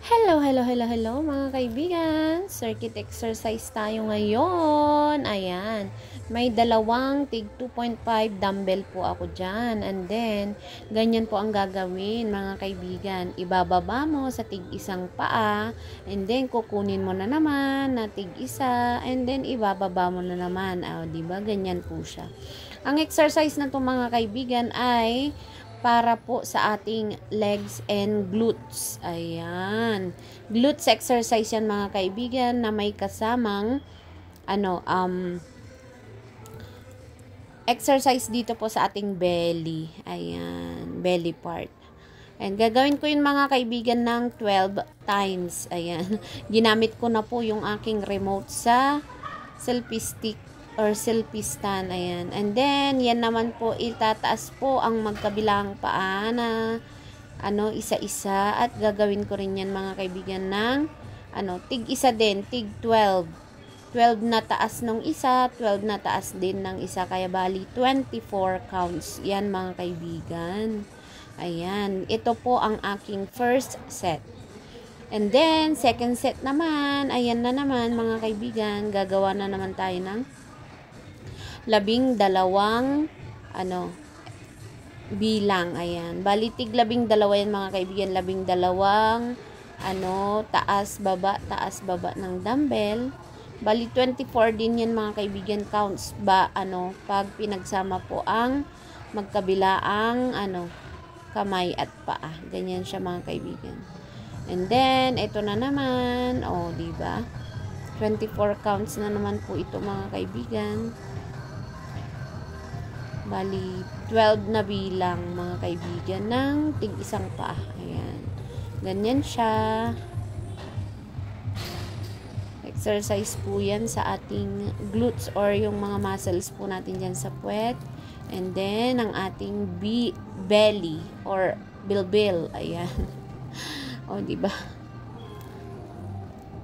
Hello mga kaibigan. Circuit exercise tayo ngayon. Ayan. May dalawang tig 2.5 dumbbell po ako dyan. And then, ganyan po ang gagawin mga kaibigan. Ibababa mo sa tig isang paa. And then, kukunin mo na naman na tig isa. And then, ibababa mo na naman. Diba? Ganyan po siya. Ang exercise na to mga kaibigan ay para po sa ating legs and glutes. Ayan. Glutes exercise yan mga kaibigan na may kasamang exercise dito po sa ating belly. Ayan. Belly part. And gagawin ko yun mga kaibigan ng 12 times. Ayan. Ginamit ko na po yung aking remote sa selfie stick or selfie stand. Ayan. And then, yan naman po, itataas po ang magkabilang paa na isa-isa. At gagawin ko rin yan mga kaibigan ng tig isa din, tig 12. 12 na taas ng isa, 12 na taas din ng isa. Kaya bali, 24 counts. Yan mga kaibigan. Ayan. Ito po ang aking first set. And then, second set naman, ayan na naman mga kaibigan, gagawa na naman tayo ng 12 bilang. Ayan. Balitig 12 yan mga kaibigan. 12 taas baba ng dumbbell. Bali 24 din yan mga kaibigan, counts pag pinagsama po ang magkabilaang kamay at paa. Ganyan siya mga kaibigan. And then ito na naman, di ba? 24 counts na naman po ito mga kaibigan. Bali, 12 na bilang mga kaibigan ng tig isang paa. Ayan. Ganyan siya. Exercise po yan sa ating glutes or yung mga muscles po natin dyan sa puwet. And then, ang ating belly or bilbil. Ayan. Diba?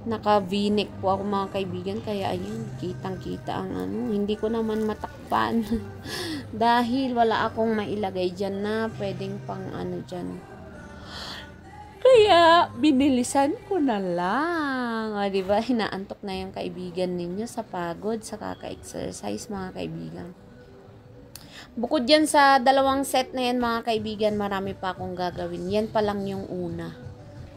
Naka v-neck po ako mga kaibigan. Kaya, ayun, kitang-kita ang hindi ko naman matakpan. Dahil wala akong mailagay dyan na pwedeng pang dyan. Kaya, binilisan ko na lang. Diba? Hinaantok na yung kaibigan ninyo sa pagod, sa kaka-exercise mga kaibigan. Bukod yan sa dalawang set na yan mga kaibigan, marami pa akong gagawin. Yan pa lang yung una.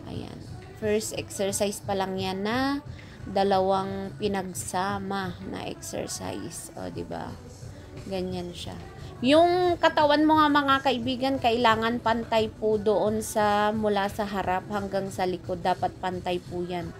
Ayan. First exercise pa lang yan na dalawang pinagsama na exercise. Diba? Ganyan siya. Yung katawan mo nga mga kaibigan, kailangan pantay po doon mula sa harap hanggang sa likod. Dapat pantay po yan.